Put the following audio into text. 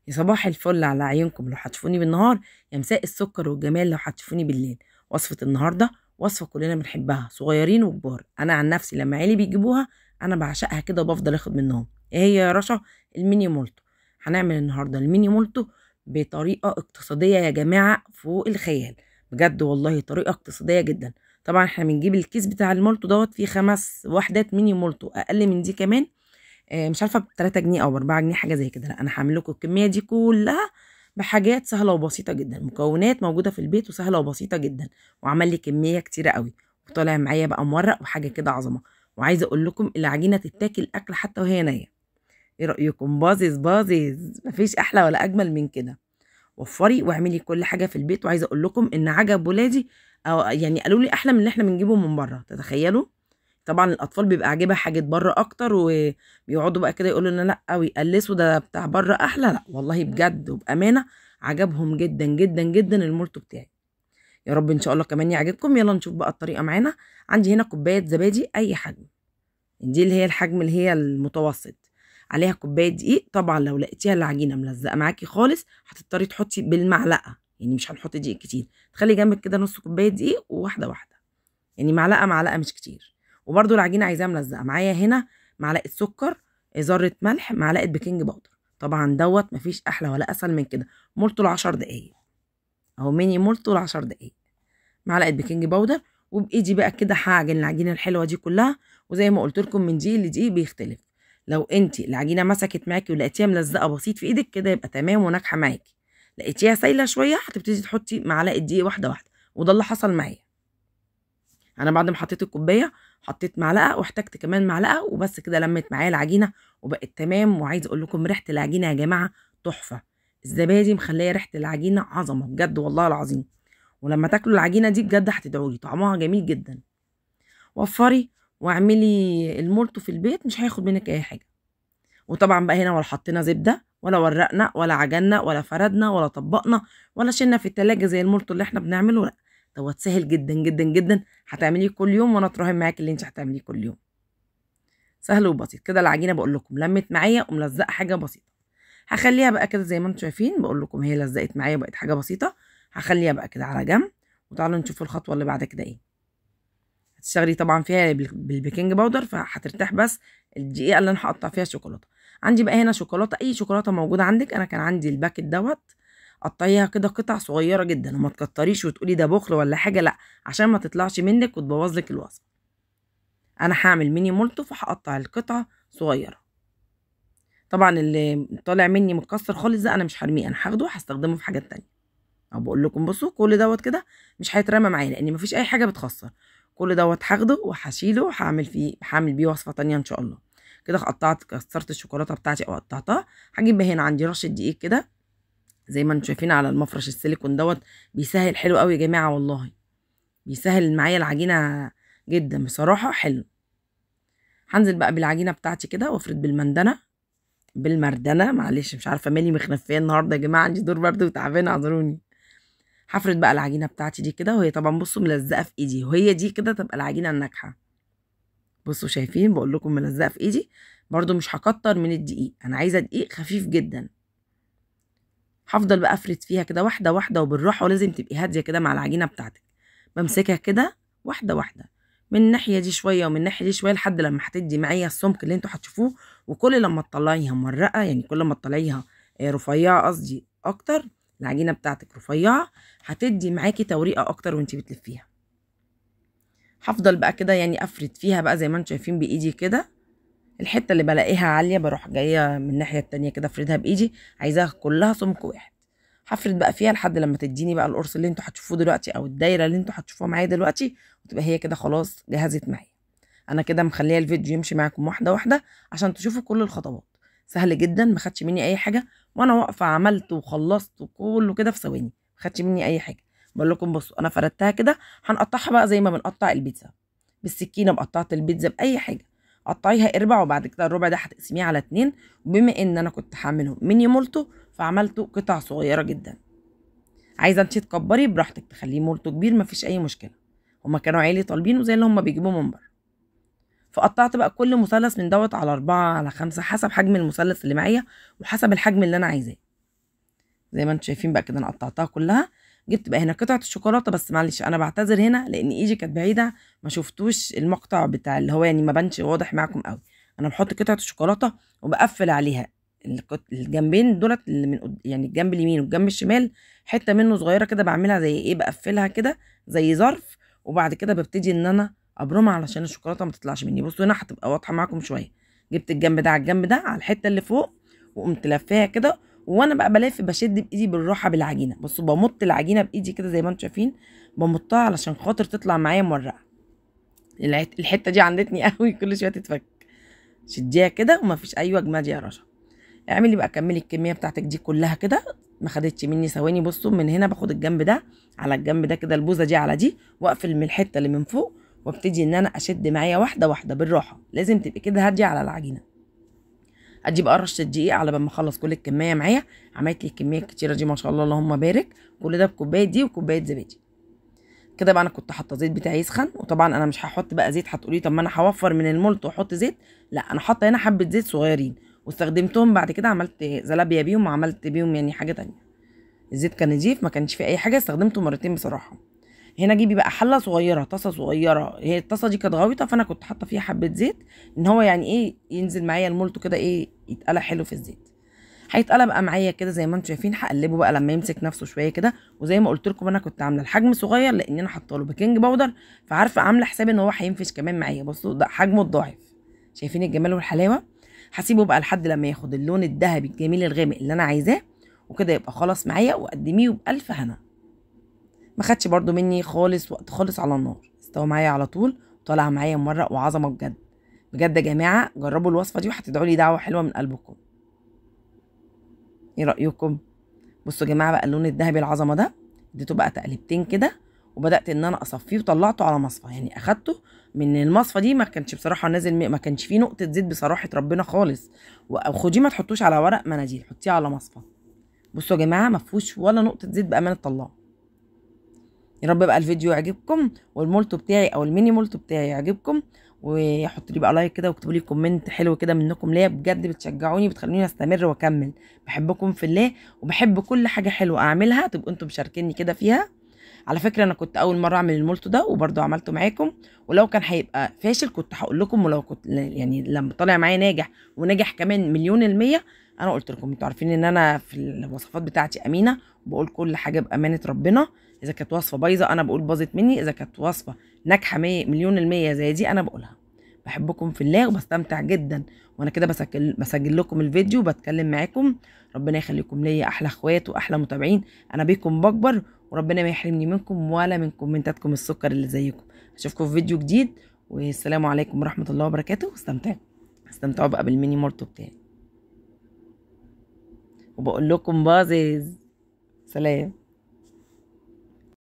يا صباح الفل على عيونكم لو هتشوفوني بالنهار، يا مساء السكر والجمال لو هتشوفوني بالليل. وصفة النهارده وصفة كلنا بنحبها صغيرين وكبار. انا عن نفسي لما عيلي بيجيبوها انا بعشقها كده وبفضل اخد منهم. ايه هي يا رشا؟ الميني مولتو. هنعمل النهارده الميني مولتو بطريقة اقتصادية يا جماعة فوق الخيال. بجد والله طريقة اقتصادية جدا. طبعا احنا بنجيب الكيس بتاع المولتو دوت فيه 5 وحدات ميني مولتو، اقل من دي كمان. مش عارفة ب3 جنيه أو ب4 جنيه حاجة زي كده. لأ أنا هاعمل لكم الكمية دي كلها بحاجات سهلة وبسيطة جدًا، مكونات موجودة في البيت وسهلة وبسيطة جدًا، وعمل لي كمية كتيرة أوي، وطالع معايا بقى مورق وحاجة كده عظمة. وعايزة أقول لكم العجينة تتاكل أكل حتى وهي نية. إيه رأيكم؟ باظظ باظظ، ما فيش أحلى ولا أجمل من كده. وفّري واعملي كل حاجة في البيت، وعايزة أقول لكم إن عجب ولادي أو يعني قالوا لي أحلى من اللي إحنا بنجيبه من برّه، تتخيلوا؟ طبعًا الأطفال بيبقى عاجبها حاجة برّه أكتر، وبيقعدوا بقى كده يقولوا لنا لأ ويقلّسوا ده بتاع برّه أحلى. لأ والله بجد وبأمانة عجبهم جدًا، جدًا، جدًا المولتو بتاعي. يا رب إن شاء الله كمان يعجبكم. يالّا نشوف بقى الطريقة معانا. عندي هنا كوباية زبادي أي حجم، دي اللي هي الحجم اللي هي المتوسط، عليها كوباية دقيق. طبعًا لو لقيتيها العجينة ملزقة معاكِ خالص هتضطري تحطي بالمعلقة، يعني مش هنحط دقيق كتير، تخلّي جنبِك كده نُص كوباية دقيق وواحدة واحدة. يعني معلقة، معلقة مش كتير. وبرضه العجينة عايزاها ملزقة. معايا هنا معلقة سكر، ذرة ملح، معلقة بيكنج باودر. طبعًا دوّة ما فيش أحلى ولا أسهل من كده. مولتو ل10 دقايق، أهو ميني مولتو ل10 دقايق. معلقة بيكنج باودر، وبإيدي بقى كده هاعجن العجينة الحلوة دي كلها. وزي ما قُلت لكم من دقيق لدقيق بيختلف. لو أنتِ العجينة مسكت معاكِ ولقيتيها ملزقة بسيط في إيدِك كده يبقى تمام وناجحة معاكِ. لقيتيها سايلة شوية هتبتدي تحطي معلقة دقيق واحدة واحدة، وده اللي حصل معايا. أنا بعد ما حطيت الكوباية حطيت معلقة واحتجت كمان معلقة وبس كده لمِّت معايا العجينة وبقت تمام. وعايزة أقول لكم ريحة العجينة يا جماعة تحفة. الزبادي مخلية ريحة العجينة عظمة بجد والله العظيم. ولما تاكلوا العجينة دي بجد هتدعوا لي، طعمها جميل جدًا. وفّري واعملي المولتو في البيت مش هياخد منِّك أي حاجة. وطبعًا بقى هنا ولا حطينا زبدة ولا ورّقنا ولا عجننا ولا فردنا ولا طبّقنا ولا شِلنا في التلاجة زي المولتو اللي إحنا بنعمله. لأ، دوّة سهل جدًا، جدًا، جدًا. هتعمليه كل يوم وأنا أتراهن معاكِ اللي أنتِ هتعمليه كل يوم. سهل وبسيط. كده العجينة باقول لكم لمِّت معايا وملزقة حاجة بسيطة. هاخلّيها بقى كده زي ما أنتم شايفين، باقول لكم هي لزقت معايا وبقت حاجة بسيطة. هاخلّيها بقى كده على جنب، وتعالوا نشوف الخطوة اللي بعد كده إيه. هتشتغلي طبعًا فيها بالبيكنج باودر فهترتاح بس الدقيقة اللي أنا هاقطّع فيها الشوكولاتة. عندي بقى هنا شوكولاتة، أي شوكولاتة موجودة عندِك. أنا كان عندي الباكيت دوّة، قطّعيها كده قطع صغيّرة جدًا وما تكتّريش وتقولي ده بُخل والّا حاجة لأ، عشان ما تطلعش منِّك وتبوّظ لِك الوصفة. أنا هاعمل ميني مولتو فهاقطّع القطعة صغيّرة. طبعًا اللي طالع منّي متكسّر خالص ده أنا مش هارميه، أنا هاخده هاستخدمه في حاجات تانية. أهو باقول لكم بُصّوا كل دوّة كده مش هيترمى معايا، لإن ما فيش أي حاجة بتخسّر. كل دوّة هاخده وهاشيله هاعمل بيه وصفة تانية إن شاء الله. كده كسّرت الشوكولاتة بتاعتي أو قطّعتها. هاجيب هنا عندي رشة دقيق كده زي ما أنتم شايفين على المفرش السيليكون دوّة. بيسهّل حلو أوي يا جماعة والله. بيسهّل معايا العجينة جدًا بصراحة حلو. هانزل بقى بالعجينة بتاعتي كده وافرد بالمردنة معلش مش عارفة مالي مخنفّية النهارده يا جماعة، عندي دور برد وتعبانة اعذروني. هافرد بقى العجينة بتاعتي دي كده، وهي طبعًا بُصّوا ملزقة في إيدي، وهي دي كده تبقى العجينة الناجحة. بُصّوا شايفين باقول لكم ملزقة في إيدي. برضه مش هاكتّر من الدقيق، أنا عايزة دقيق خفيف جدًا. هافضل بقى أفرد فيها كده واحدة، واحدة وبالراحة، ولازم تبقي هادية كده مع العجينة بتاعتِك. بامسكها كده واحدة، واحدة، من الناحية دي شوية ومن الناحية دي شوية لحد لمّا هتدّي معايا السمك اللي أنتم هتشوفوه. وكل لمّا تطلّعيها مورقة، يعني كل ما تطلّعيها رفيّعة قصدي أكتر، العجينة بتاعتِك رفيّعة، هتدّي معاكِ توريقة أكتر وأنتِ بتلفّيها. هافضل بقى كده يعني أفرد فيها بقى زي ما أنتم شايفين بإيدي كده. الحتة اللي بالاقيها عالية باروح جاية من الناحية التانية كده أفردها بإيدي، عايزاها كلها سمك واحد. هافرد بقى فيها لحد لمّا تدّيني بقى القرص اللي أنتم هتشوفوه دلوقتي أو الدايرة اللي أنتم هتشوفوها معايا دلوقتي، وتبقى هي كده خلاص جهزت معايا. أنا كده مخلية الفيديو يمشي معاكم واحدة واحدة عشان تشوفوا كل الخطوات. سهل جدًا ما خدش مني أي حاجة، وأنا واقفة عملت وخلصت وكله كده في ثواني، ما خدش مني أي حاجة. باقول لكم بصوا أنا فردتها كده. هنقطعها بقى زي ما بنقطع البيتزا، بالسكينة بقطعة البيتزا بأي حاجة. قطعيها إرباع وبعد كده الربع ده هتقسميه على 2. وبما إن أنا كنت هاعملهم ميني مولتو فعملته قطع صغيرة جدًا. عايزة أنتِ تكبري براحتك تخليه مولتو كبير ما فيش أي مشكلة. هُم كانوا عيلة طالبينه زي اللي هُم بيجيبوه من برّه. فقطعت بقى كل مثلث من دوّة على 4 على 5 حسب حجم المثلث اللي معايا، وحسب الحجم اللي أنا عايزاه. زي ما انتم شايفين بقى كده انا قطعتها كلها. جبت بقى هنا قطعه الشوكولاته، بس معلش انا بعتذر هنا لان ايدي كانت بعيده، ما شفتوش المقطع بتاع اللي هو يعني ما بانش واضح معاكم قوي. انا بحط قطعه الشوكولاته وبقفل عليها الجنبين دولت اللي من يعني الجنب اليمين والجنب الشمال، حته منه صغيره كده بعملها زي ايه، بقفلها كده زي ظرف، وبعد كده ببتدي ان انا ابرمها علشان الشوكولاته ما تطلعش مني. بصوا هنا هتبقى واضحه معاكم شويه. جبت الجنب ده على الجنب ده على الحته اللي فوق، وقمت لفاها كده، وانا بقى بلف بشد بايدي بالراحه بالعجينه. بصوا بمط العجينه بايدي كده زي ما انتم شايفين، بمطها علشان خاطر تطلع معايا مورقه. الحته دي عندتني قوي، كل شويه تتفك. شديها كده ومفيش. ايوه اجمدي يا رشا. اعملي بقى، كملي الكميه بتاعتك دي كلها كده، ما خدتش مني ثواني. بصوا من هنا باخد الجنب ده على الجنب ده كده، البوزه دي على دي، واقفل من الحته اللي من فوق، وابتدي ان انا اشد معايا واحده واحده بالراحه. لازم تبقي كده هاديه على العجينه. ادي بقى رشه دقيق على ما اخلص كل الكميه معايا. عملت لي الكميه الكتيره دي ما شاء الله اللهم بارك، كل ده بكوبايه دي وكوبايه زبادي. كده بقى انا كنت حاطه زيت بتاعي يسخن، وطبعا انا مش هحط بقى زيت. هتقولي طب ما انا هوفر من المولت واحط زيت. لا، انا حاطه هنا حبه زيت صغيرين واستخدمتهم بعد كده، عملت زلابيا بيهم وعملت بيهم يعني حاجه تانية. الزيت كان نضيف، ما كانش فيه اي حاجه، استخدمته مرتين بصراحه. هنا جيبي بقى حله صغيره، طاسه صغيره، هي الطاسه دي كانت غويطه، فانا كنت حاطه فيها حبه زيت ان هو يعني ايه ينزل معايا المولتو كده، ايه يتقلى حلو في الزيت. هيتقلى بقى معايا كده زي ما انتم شايفين. هقلبه بقى لما يمسك نفسه شويه كده، وزي ما قلت لكم انا كنت عامله الحجم صغير لان انا حاطه له بيكنج باودر، فعارفه عامله حسابي ان هو هينفش كمان معايا. بصوا ده حجمه الضعف. شايفين الجمال والحلاوه. هسيبه بقى لحد لما ياخد اللون الذهبي الجميل الغامق اللي انا عايزاه، وكده يبقى خلاص معايا. وقدميه بألف هنا. ما خدش برده مني خالص وقت خالص على النار، استوى معايا على طول، طالع معايا مورق وعظمه بجد. بجد يا جماعه جربوا الوصفه دي وهتدعوا لي دعوه حلوه من قلبكم. ايه رايكم؟ بصوا يا جماعه بقى اللون الذهبي العظمه ده، اديته بقى تقلبتين كده، وبدات ان انا اصفيه وطلعته على مصفى. يعني اخدته من المصفى دي، ما كانش بصراحه نازل، ما كانش فيه نقطه زيت بصراحه ربنا خالص. وخديه ما تحطوش على ورق مناديل، حطيه على مصفى. بصوا يا جماعه ما فيهوش ولا نقطه زيت بامانه الله. يا رب بقى الفيديو يعجبكم، والمولتو بتاعي او الميني مولتو بتاعي يعجبكم، وحطوا لي بقى لايك كده، واكتبوا لي كومنت حلو كده منكم ليا، بجد بتشجعوني بتخلوني استمر واكمل. بحبكم في الله، وبحب كل حاجه حلوه اعملها تبقوا انتم مشاركيني كده فيها. على فكره انا كنت اول مره اعمل المولتو ده، وبرده عملته معاكم، ولو كان هيبقى فاشل كنت هقول لكم، ولو كنت يعني لما طالع معايا ناجح ونجح كمان مليون المية، انا قلت لكم. انتوا عارفين ان انا في الوصفات بتاعتي امينه، وبقول كل حاجه بامانه ربنا. اذا كانت وصفه بايظه انا بقول باظت مني، اذا كانت وصفه ناجحه مليون المية زي دي انا بقولها. بحبكم في الله وبستمتع جدا وانا كده بسجل لكم الفيديو وبتكلم معاكم. ربنا يخليكم ليا احلى اخوات واحلى متابعين. انا بيكم بكبر، وربنا ما يحرمني منكم ولا من كومنتاتكم السكر اللي زيكم. اشوفكم في فيديو جديد، والسلام عليكم ورحمه الله وبركاته. استمتعوا بقى بالميني مورتو بتاعي، وبقول لكم بازز. سلام.